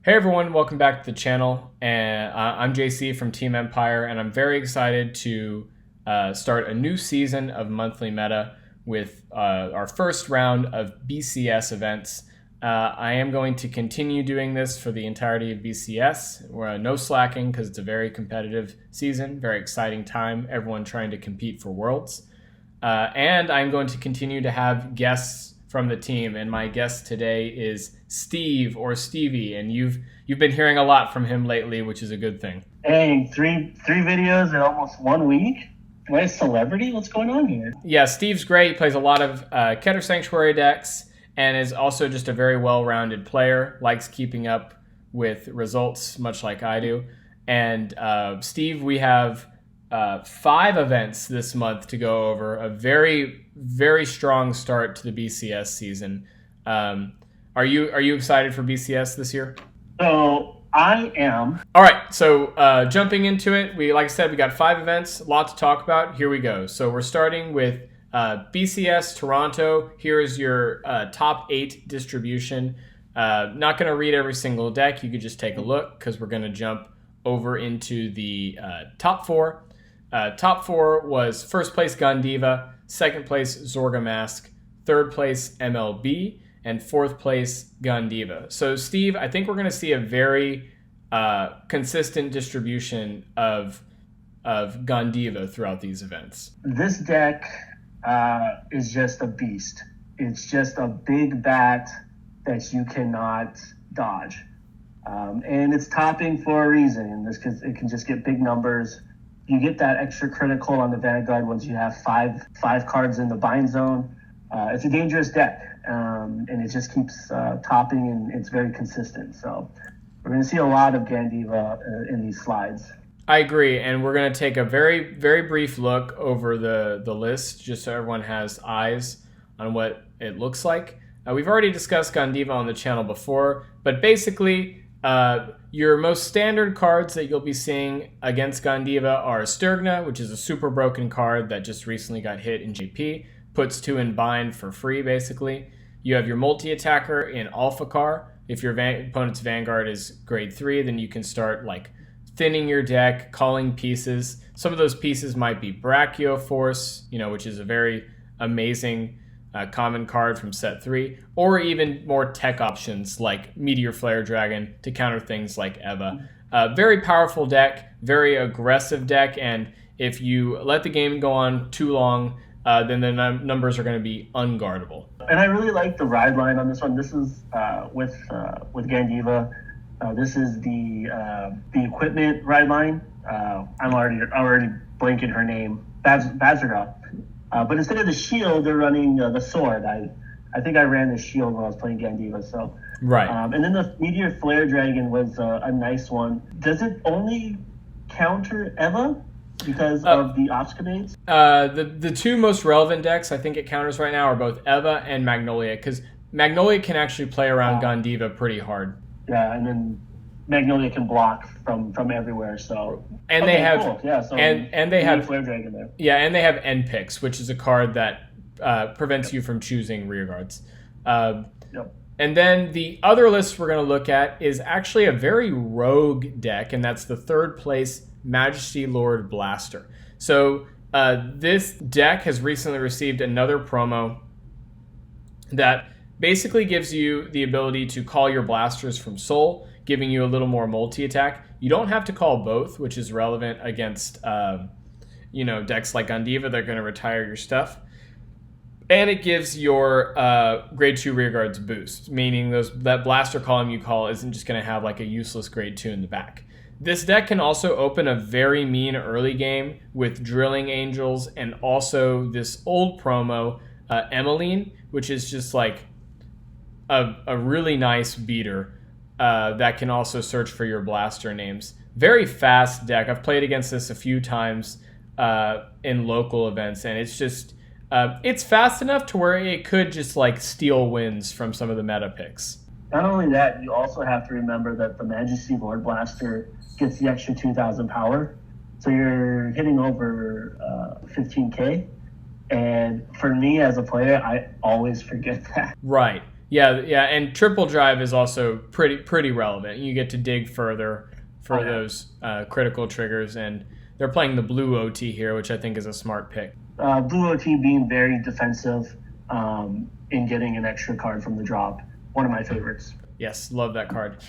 Hey everyone, welcome back to the channel. And I'm JC from Team Empire, and I'm very excited to start a new season of Monthly Meta with our first round of BCS events. I am going to continue doing this for the entirety of BCS. We're no slacking because it's a very competitive season, very exciting time, everyone trying to compete for Worlds. And I'm going to continue to have guests from the team, and my guest today is Steve or Stevie, and you've been hearing a lot from him lately, which is a good thing. Hey, three videos in almost 1 week. Am I a celebrity? What's going on here? Yeah, Steve's great. He plays a lot of Keter Sanctuary decks and is also just a very well-rounded player, likes keeping up with results, much like I do. And Steve, we have 5 events this month to go over. A very, very strong start to the BCS season. Are you excited for BCS this year? So I am. All right. So jumping into it, like I said, we got 5 events, a lot to talk about. Here we go. So we're starting with BCS Toronto. Here is your top 8 distribution. Not going to read every single deck. You could just take a look because we're going to jump over into the top 4. Top 4 was first place Gondiva, second place Zorga Mask, third place MLB, and fourth place Gondiva. So Steve, I think we're going to see a very consistent distribution of Gondiva throughout these events. This deck is just a beast. It's just a big bat that you cannot dodge. And it's topping for a reason. This because it can just get big numbers. You get that extra critical on the Vanguard once you have five cards in the bind zone. It's a dangerous deck, and it just keeps topping, and it's very consistent. So we're going to see a lot of Gandiva in these slides. I agree, and we're going to take a very, very brief look over the list just so everyone has eyes on what it looks like. We've already discussed Gandiva on the channel before, but basically your most standard cards that you'll be seeing against Gandiva are Sturgna, which is a super broken card that just recently got hit in JP, puts 2 in bind for free basically. You have your multi-attacker in Alphacar. If your opponent's Vanguard is grade 3, then you can start like thinning your deck, calling pieces. Some of those pieces might be Brachioforce, which is a very amazing common card from set 3, or even more tech options like Meteor Flare Dragon to counter things like Eva. Very powerful deck, very aggressive deck, and if you let the game go on too long, then the numbers are going to be unguardable. And I really like the ride line on this one. This is with Gandiva. This is the equipment ride line. I'm already blanking her name. Bazarga. But instead of the shield, they're running the sword. I think I ran the shield when I was playing Gandiva. So right. And then the Meteor Flare Dragon was a nice one. Does it only counter Eva because of the Obscurates? The 2 most relevant decks I think it counters right now are both Eva and Magnolia, because Magnolia can actually play around Gandiva pretty hard. Yeah, and then Magnolia can block from everywhere. So and they have cool. Yeah, so and they have Flare Dragon there. Yeah, and they have N-Pix, which is a card that prevents you from choosing rear guards. Yep. And then the other list we're going to look at is actually a very rogue deck, and that's the third place Majesty Lord Blaster. So this deck has recently received another promo that basically gives you the ability to call your blasters from Soul, giving you a little more multi-attack. You don't have to call both, which is relevant against decks like Gandiva. They're going to retire your stuff. And it gives your grade 2 rearguards boost, meaning that blaster column you call isn't just going to have like a useless grade 2 in the back. This deck can also open a very mean early game with Drilling Angels and also this old promo, Emmeline, which is just like a really nice beater that can also search for your blaster names. Very fast deck. I've played against this a few times in local events, and it's just it's fast enough to where it could just like steal wins from some of the meta picks. Not only that, you also have to remember that the Majesty Lord Blaster gets the extra 2,000 power, so you're hitting over 15k. And for me as a player, I always forget that. Right. Yeah, and triple drive is also pretty relevant. You get to dig further for those critical triggers, and they're playing the blue OT here, which I think is a smart pick. Blue OT being very defensive in getting an extra card from the drop. One of my favorites. Yes, love that card.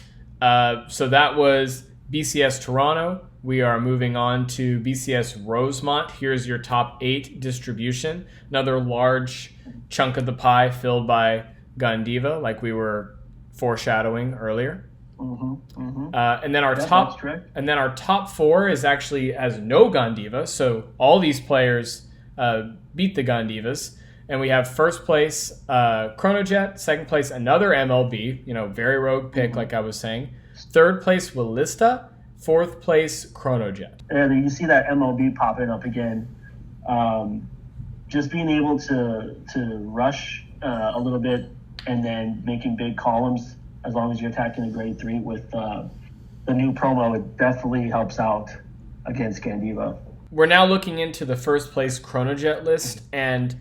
So that was BCS Toronto. We are moving on to BCS Rosemont. Here's your top 8 distribution. Another large chunk of the pie filled by Gandiva, like we were foreshadowing earlier. And then our top 4 is actually has no Gandiva. So all these players beat the Gandivas. And we have first place Chronojet, second place another MLB, very rogue pick like I was saying. Third place Willista, fourth place Chronojet. And you see that MLB popping up again. Just being able to rush a little bit and then making big columns as long as you're attacking a grade 3 with the new promo, it definitely helps out against Gandiva. We're now looking into the first place Chronojet list, and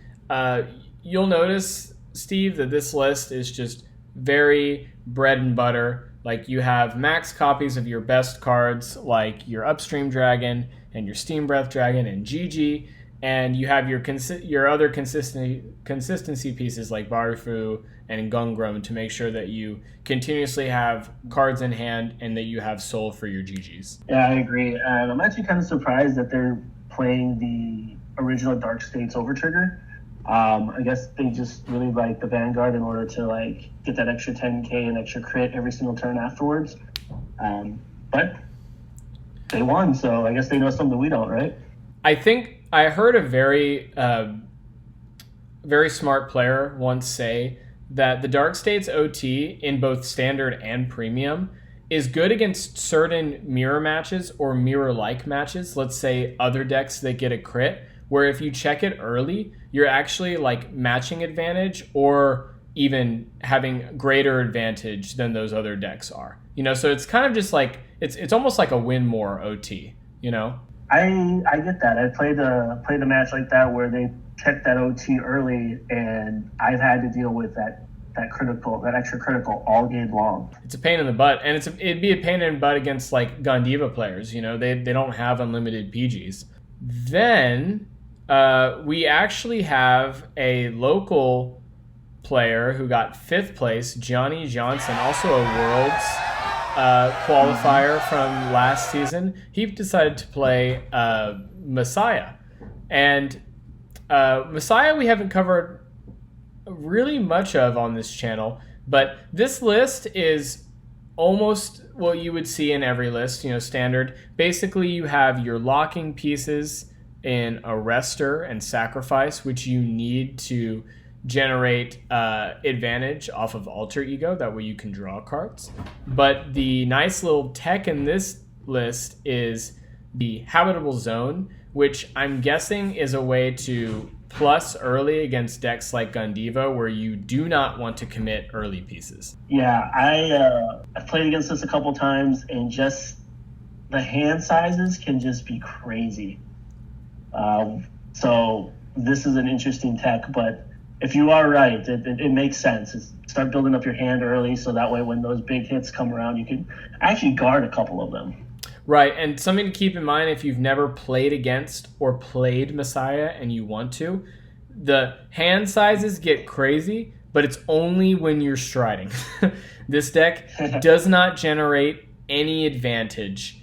you'll notice, Steve, that this list is just very bread and butter. Like you have max copies of your best cards, like your Upstream Dragon and your Steam Breath Dragon and GG, and you have your other consistency pieces like Barifu and Gungrum to make sure that you continuously have cards in hand and that you have soul for your GGs. Yeah, I agree. And I'm actually kind of surprised that they're playing the original Dark States Overtrigger. I guess they just really like the Vanguard in order to get that extra 10k and extra crit every single turn afterwards. But they won, so I guess they know something we don't, right? I think I heard a very smart player once say that the Dark States OT in both standard and premium is good against certain mirror matches or mirror-like matches. Let's say other decks that get a crit, where if you check it early, you're actually matching advantage or even having greater advantage than those other decks are. So it's kind of just it's almost like a win more OT, I get that. I played a match like that where they checked that OT early, and I've had to deal with that extra critical all game long. It's a pain in the butt, and it'd be a pain in the butt against Gandiva players. They don't have unlimited PGs. Then we actually have a local player who got 5th place, Johnny Johnson, also a Worlds qualifier from last season. He decided to play Messiah. And Messiah we haven't covered really much of on this channel, but this list is almost what you would see in every list, standard. Basically, you have your locking pieces in Arrestor and Sacrifice, which you need to generate advantage off of Alter Ego. That way you can draw cards. But the nice little tech in this list is the Habitable Zone, which I'm guessing is a way to plus early against decks like Gandiva, where you do not want to commit early pieces. Yeah, I've played against this a couple times, and just the hand sizes can just be crazy. So this is an interesting tech, but if you are right, it makes sense. Start building up your hand early, so that way when those big hits come around, you can actually guard a couple of them. Right, and something to keep in mind if you've never played against or played Messiah and you want to, the hand sizes get crazy, but it's only when you're striding. This deck does not generate any advantage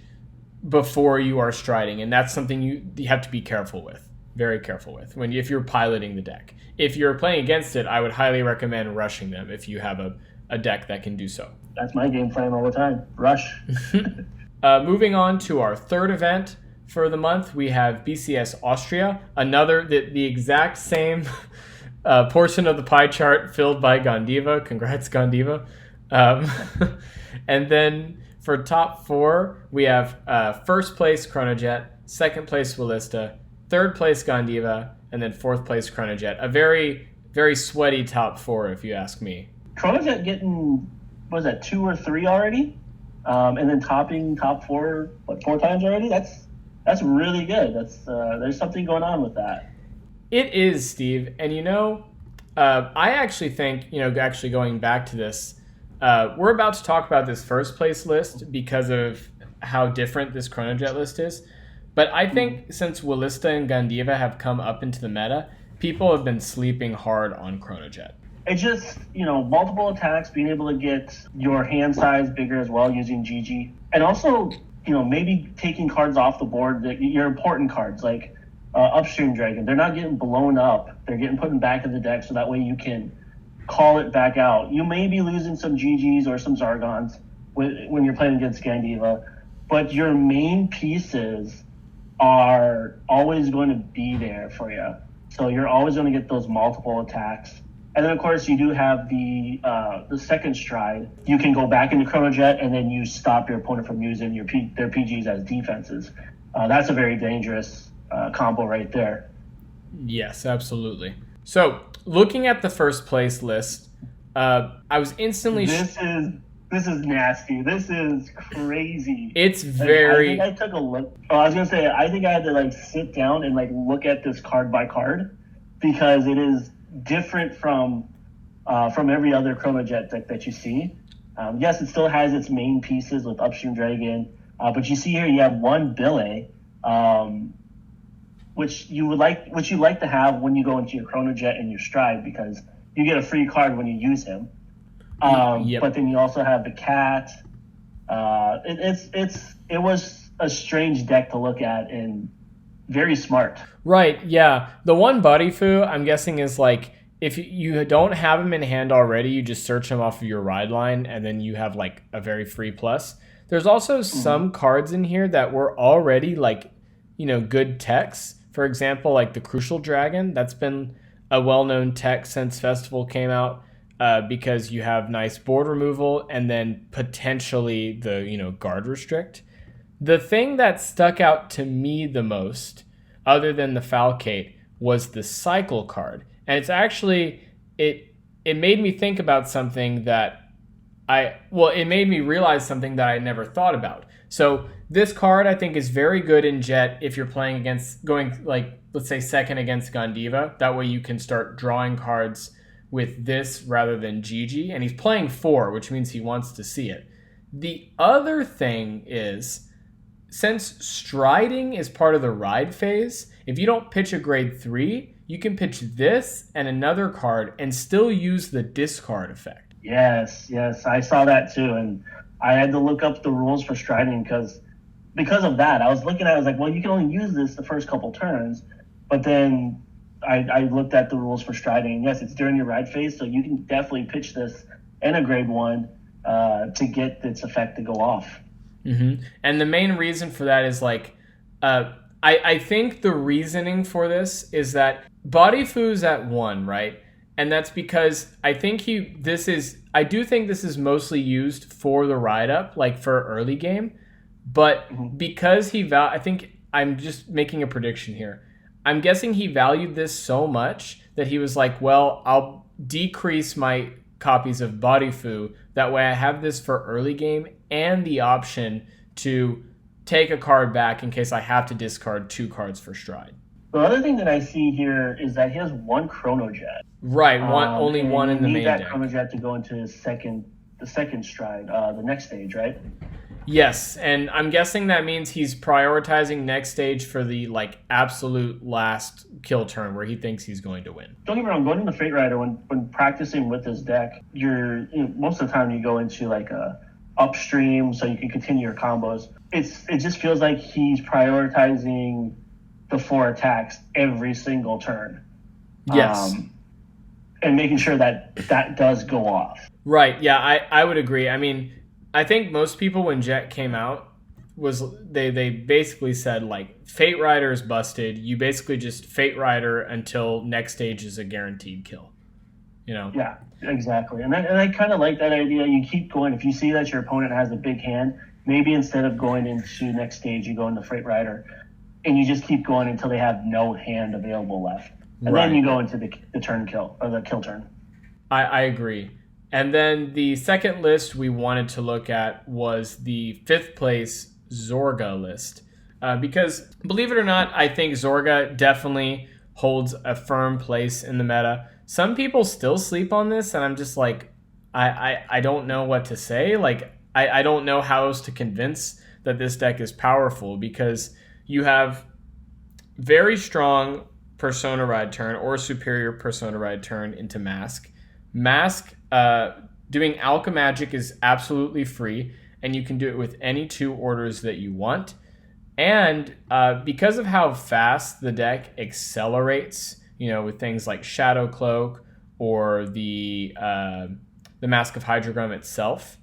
before you are striding, and that's something you have to be careful with, very careful with, if you're piloting the deck. If you're playing against it, I would highly recommend rushing them if you have a deck that can do so. That's my game plan all the time, rush. Moving on to our third event for the month, we have BCS Austria, the exact same portion of the pie chart filled by Gandiva. Congrats, Gandiva. And then for top 4, we have first place Chronojet, second place Willista, third place Gandiva, and then fourth place Chronojet. A very, very sweaty top 4, if you ask me. Chronojet getting, 2 or 3 already? And then topping top 4, 4 times already? That's really good. There's something going on with that. It is, Steve. And I actually think, actually going back to this, we're about to talk about this first place list because of how different this Chronojet list is. But I think since Willista and Gandiva have come up into the meta, people have been sleeping hard on Chronojet. It's just, multiple attacks, being able to get your hand size bigger as well using GG. And also, maybe taking cards off the board, your important cards, like Upstream Dragon. They're not getting blown up. They're getting put back in the deck, so that way you can call it back out. You may be losing some GGs or some Zargons when you're playing against Gandiva, but your main pieces are always going to be there for you. So you're always going to get those multiple attacks. And then, of course, you do have the second stride. You can go back into Chronojet, and then you stop your opponent from using their PGs as defenses. That's a very dangerous combo right there. Yes, absolutely. So, looking at the first place list, I was instantly... This is nasty. This is crazy. It's very... I took a look. I was going to say, I think I had to sit down and look at this card by card, because it is different from every other Chronojet deck that you see. Yes, it still has its main pieces with Upstream Dragon, but you see here you have one Bille, which you like to have when you go into your Chronojet and your Stride, because you get a free card when you use him. Yep. But then you also have the cat. It was a strange deck to look at and very smart. Right, yeah. The one Buddy Fu, I'm guessing, is if you don't have him in hand already, you just search him off of your ride line, and then you have a very free plus. There's also some cards in here that were already good techs. For example, the Crucial Dragon. That's been a well-known tech since Festival came out. Because you have nice board removal and then potentially the guard restrict. The thing that stuck out to me the most, other than the Falcate, was the cycle card. And it's actually, it made me think about something that it made me realize something that I never thought about. So this card I think is very good in Jet if you're playing against, let's say second against Gandiva. That way you can start drawing cards with this rather than GG, and he's playing 4, which means he wants to see it. The other thing is, since striding is part of the ride phase, if you don't pitch a grade 3, you can pitch this and another card and still use the discard effect. Yes, I saw that too, and I had to look up the rules for striding because of that. I was looking at it, I was like, well, you can only use this the first couple turns, but then I looked at the rules for striding. Yes, it's during your ride phase, so you can definitely pitch this in a grade 1 to get its effect to go off. Mm-hmm. And the main reason for that is I think the reasoning for this is that Body Fu's at 1, right? And that's because I do think this is mostly used for the ride up, for early game. But because I think I'm just making a prediction here. I'm guessing he valued this so much that he was like, well, I'll decrease my copies of Body Fu. That way I have this for early game and the option to take a card back in case I have to discard 2 cards for Stride. The other thing that I see here is that he has 1 Chronojet. Right, only one in the main deck. You need that Chronojet to go into the second Stride, the next stage, right? Yes, and I'm guessing that means he's prioritizing next stage for the absolute last kill turn where he thinks he's going to win. Don't get me wrong, going into Fate Rider when practicing with this deck, most of the time you go into a upstream so you can continue your combos. It just feels like he's prioritizing the 4 attacks every single turn. Yes. And making sure that does go off. Right, yeah, I would agree. I mean, I think most people when Jet came out they basically said Fate Rider is busted. You basically just Fate Rider until next stage is a guaranteed kill. Yeah, exactly. And I kind of like that idea. You keep going. If you see that your opponent has a big hand, maybe instead of going into next stage, you go into Fate Rider, and you just keep going until they have no hand available left, and then you go into the turn kill or the kill turn. I agree. And then the second list we wanted to look at was the 5th place Zorga list. Because, believe it or not, I think Zorga definitely holds a firm place in the meta. some people still sleep on this, and I'm just like, I don't know what to say. Like, I don't know how else to convince that this deck is powerful, because you have very strong Persona Ride turn or superior Persona Ride turn into Mask. Mask, doing Alchemagic is absolutely free, and you can do it with any 2 orders that you want. And because of how fast the deck accelerates, with things like Shadow Cloak or the Mask of Hydrogrum itself,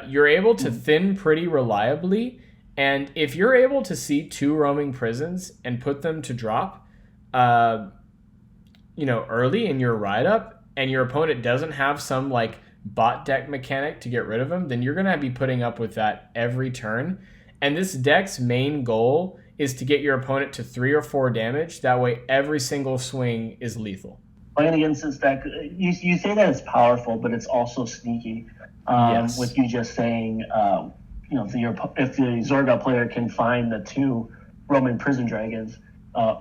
you're able to thin pretty reliably. And if you're able to see 2 roaming prisons and put them to drop, early in your ride up, and your opponent doesn't have some like bot deck mechanic to get rid of them, then you're going to be putting up with that every turn. And this deck's main goal is to get your opponent to 3 or 4 damage. That way, every single swing is lethal. Playing against this deck, you say that it's powerful, but it's also sneaky. Yes. With you just saying, if the Zorga player can find the 2 Roman Prison Dragons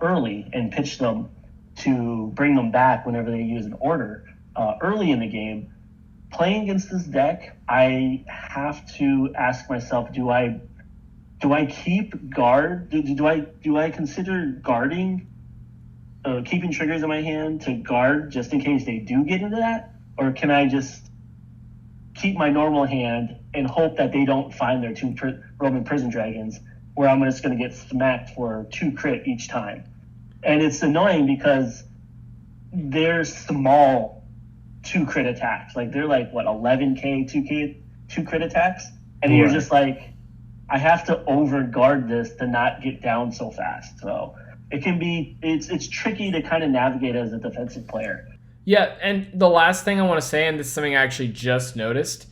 early and pitch them to bring them back whenever they use an order early in the game, playing against this deck, I have to ask myself, do I keep guard? Do I consider guarding, keeping triggers in my hand to guard just in case they do get into that? Or can I just keep my normal hand and hope that they don't find their 2 Roman Prison Dragons, where I'm just going to get smacked for 2 crit each time? And it's annoying because they're small 2 crit attacks. Like, they're like, 11k, 2 crit attacks? And you're just like, I have to overguard this to not get down so fast. So it can be, it's tricky to kind of navigate as a defensive player. Yeah, and the last thing I want to say, and this is something I actually just noticed,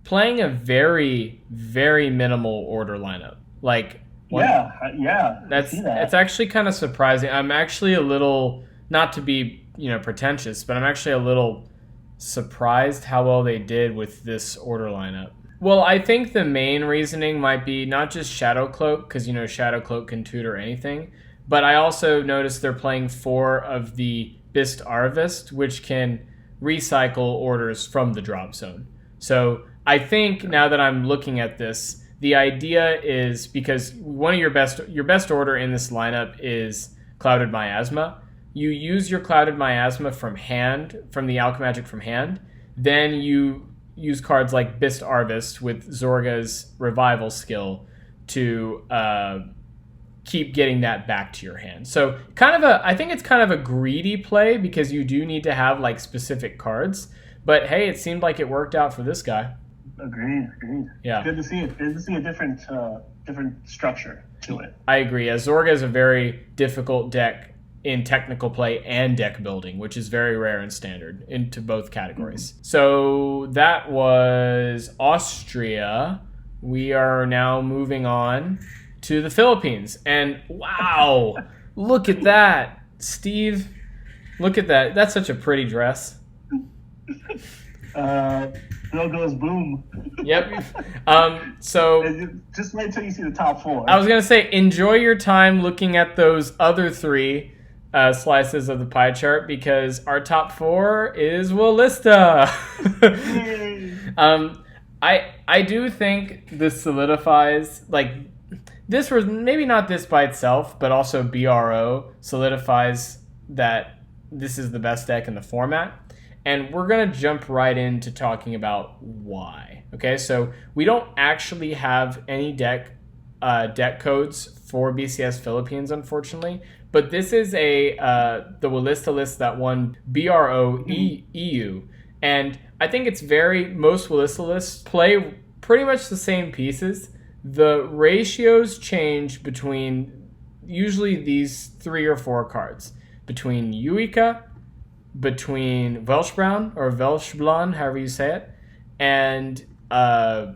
playing a very, very minimal order lineup. Like, it's actually kind of surprising. I'm actually a little, not to be, pretentious, but I'm actually a little surprised how well they did with this order lineup. Well, I think the main reasoning might be not just Shadow Cloak, because, Shadow Cloak can tutor anything, but I also noticed they're playing 4 of the Bist Arvist, which can recycle orders from the drop zone. So I think now that I'm looking at this, the idea is, because one of your best order in this lineup is Clouded Miasma. You use your Clouded Miasma from the Alchemagic from hand. Then you use cards like Bist Arvist with Zorga's Revival skill to keep getting that back to your hand. So I think it's kind of a greedy play, because you do need to have like specific cards. But hey, it seemed like it worked out for this guy. Agreed. Yeah. Good to see it. Good to see a different structure to it. I agree. Zorga is a very difficult deck in technical play and deck building, which is very rare and standard into both categories. Mm-hmm. So that was Austria. We are now moving on to the Philippines. And wow, look at that. Steve, look at that. That's such a pretty dress. Bill goes boom. Yep. So just wait till you see the top 4. I was going to say, enjoy your time looking at those other 3 slices of the pie chart, because our top 4 is Wallista. I do think this solidifies, like, this was maybe not this by itself, but also BRO solidifies that this is the best deck in the format. And we're going to jump right into talking about why. Okay, so we don't actually have any deck codes for BCS Philippines, unfortunately. But this is the Wallista list that won BRO EU. And I think most Wallista lists play pretty much the same pieces. The ratios change between usually these 3 or 4 cards. Between Eureka, between Welshbrown or Welshblon, however you say it, and the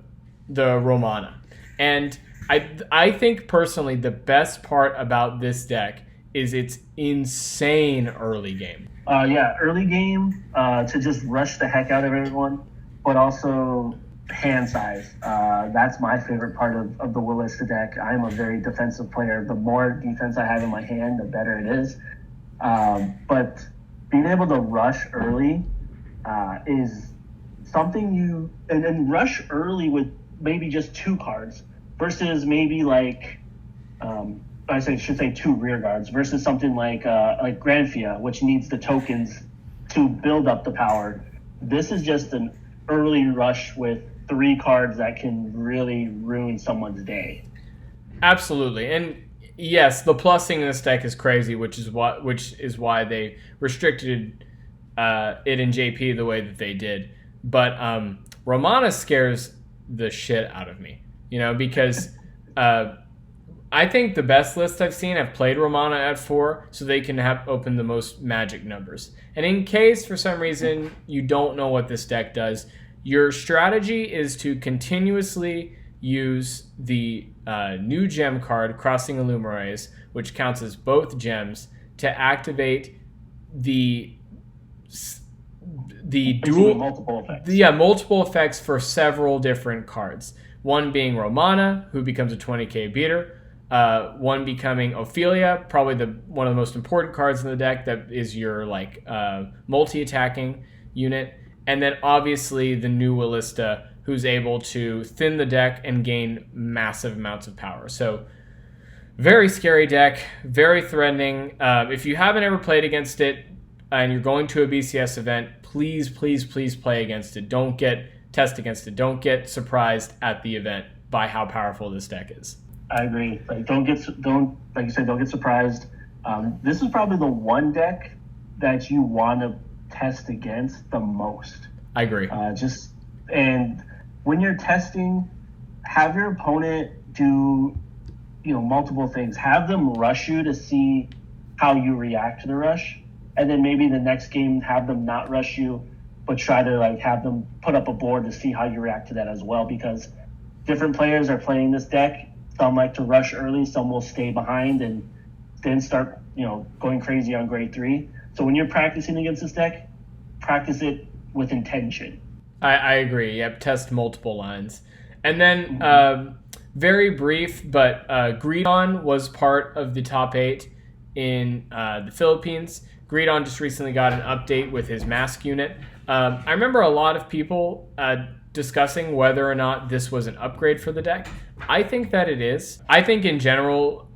Romana. And I think personally the best part about this deck is its insane early game. Early game to just rush the heck out of everyone, but also hand size. That's my favorite part of the Wallista deck. I'm a very defensive player. The more defense I have in my hand, the better it is. But being able to rush early is something and rush early with maybe just 2 cards versus maybe like should say 2 rear guards versus something like Granfia, which needs the tokens to build up the power. This is just an early rush with 3 cards that can really ruin someone's day. Absolutely. And yes, the plussing in this deck is crazy, which is why they restricted it in JP the way that they did. But Romana scares the shit out of me, because I think the best list I've seen have played Romana at 4 so they can have open the most magic numbers. And in case for some reason you don't know what this deck does, your strategy is to continuously use the new gem card, Crossing Illumerays, which counts as both gems, to activate the dual multiple effects. Multiple effects for several different cards. One being Romana, who becomes a 20k beater. One becoming Ophelia, probably one of the most important cards in the deck that is your multi-attacking unit. And then obviously the new Willista, who's able to thin the deck and gain massive amounts of power. So very scary deck, very threatening. If you haven't ever played against it and you're going to a BCS event, please play against it. Don't get test against it. Don't get surprised at the event by how powerful this deck is. I agree. Don't get surprised. This is probably the one deck that you want to test against the most. I agree. And when you're testing, have your opponent do, multiple things. Have them rush you to see how you react to the rush, and then maybe the next game have them not rush you, but try to have them put up a board to see how you react to that as well. Because different players are playing this deck. Some like to rush early. Some will stay behind and then start, going crazy on grade 3. So when you're practicing against this deck, practice it with intention. I agree. Yep, test multiple lines. And then very brief, but Greedon was part of the top 8 in the Philippines. Greedon just recently got an update with his mask unit. I remember a lot of people discussing whether or not this was an upgrade for the deck. I think that it is. I think in general,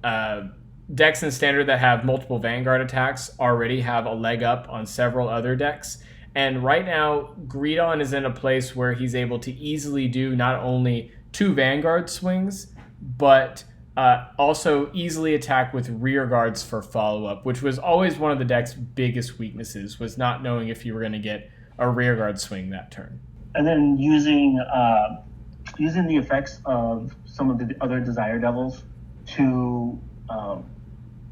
decks in Standard that have multiple Vanguard attacks already have a leg up on several other decks. And right now, Greedon is in a place where he's able to easily do not only 2 Vanguard swings, but also easily attack with rear guards for follow-up, which was always one of the deck's biggest weaknesses, was not knowing if you were going to get a rear guard swing that turn. And then using the effects of some of the other Desire Devils to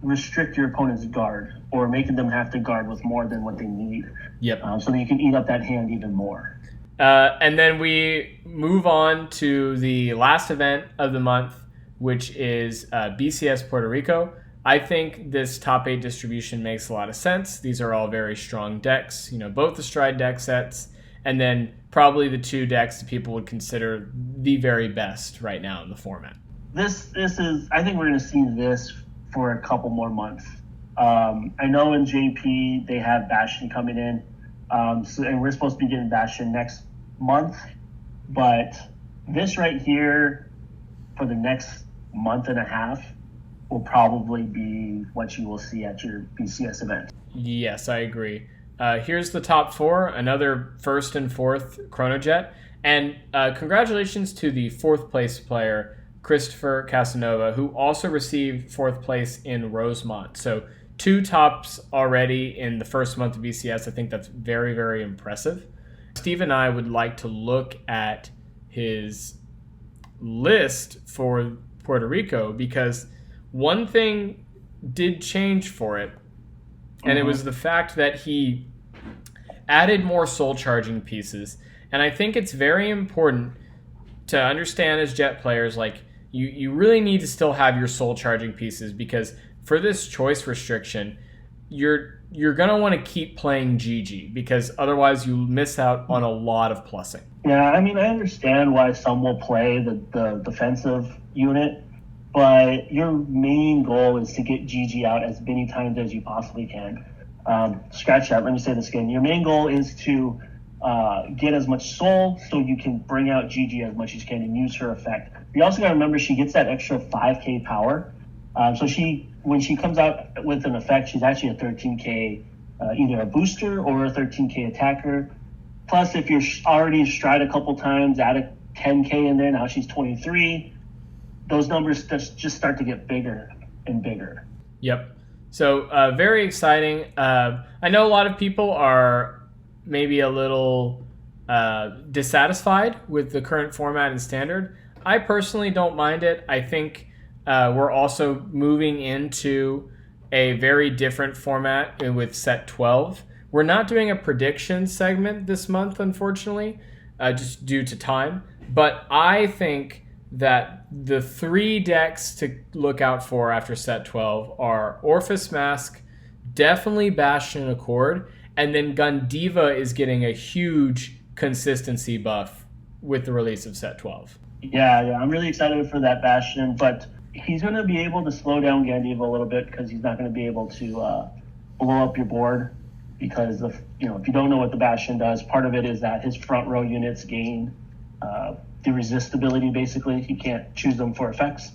restrict your opponent's guard, or making them have to guard with more than what they need. Yep. So that you can eat up that hand even more. And then we move on to the last event of the month, which is BCS Puerto Rico. I think this top 8 distribution makes a lot of sense. These are all very strong decks, both the Stride deck sets, and then probably the 2 decks that people would consider the very best right now in the format. This is, I think we're going to see this for a couple more months. I know in JP they have Bastion coming in, and we're supposed to be getting Bastion next month, but this right here for the next month and a half will probably be what you will see at your BCS event. Yes, I agree. Here's the top 4, another 1st and 4th Chronojet, and congratulations to the 4th place player, Christopher Casanova, who also received 4th place in Rosemont. So 2 tops already in the first month of BCS. I think that's very, very impressive. Steve and I would like to look at his list for Puerto Rico, because one thing did change for it, and it was the fact that he added more soul charging pieces. And I think it's very important to understand as Jet players, you really need to still have your soul charging pieces, because for this choice restriction, you're going to want to keep playing GG, because otherwise you miss out on a lot of plussing. Yeah, I mean, I understand why some will play the defensive unit, but your main goal is to get GG out as many times as you possibly can. Scratch that. Let me say this again. Your main goal is to get as much soul so you can bring out Gigi as much as you can and use her effect. You also got to remember she gets that extra 5k power. So when she comes out with an effect, she's actually a 13k, either a booster or a 13k attacker. Plus, if you're already stride a couple times, add a 10k in there. Now she's 23. Those numbers just start to get bigger and bigger. Yep. So very exciting. I know a lot of people are maybe a little dissatisfied with the current format and standard. I personally don't mind it. I think we're also moving into a very different format with set 12. We're not doing a prediction segment this month, unfortunately, just due to time. But I think that the 3 decks to look out for after set 12 are Orphis Mask, definitely Bastion Accord, and then Gundiva is getting a huge consistency buff with the release of set 12. Yeah, I'm really excited for that Bastion, but he's going to be able to slow down Gundiva a little bit because he's not going to be able to blow up your board. Because if you don't know what the Bastion does, part of it is that his front row units gain the resistibility. Basically, he can't choose them for effects.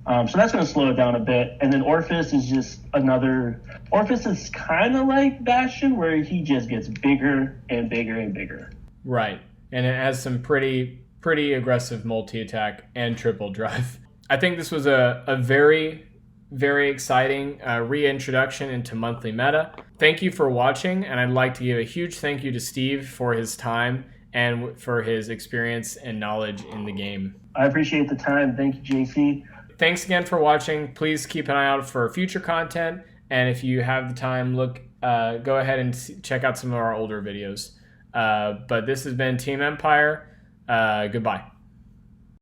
So that's going to slow it down a bit. And then Orphis is just another. Orphis is kind of like Bastion, where he just gets bigger and bigger and bigger. Right, and it has some pretty aggressive multi-attack and triple drive. I think this was a very, very exciting reintroduction into monthly meta. Thank you for watching, and I'd like to give a huge thank you to Steve for his time and for his experience and knowledge in the game. I appreciate the time. Thank you, JC. Thanks again for watching. Please keep an eye out for future content, and if you have the time, go ahead and check out some of our older videos. But this has been Team Empire. Goodbye.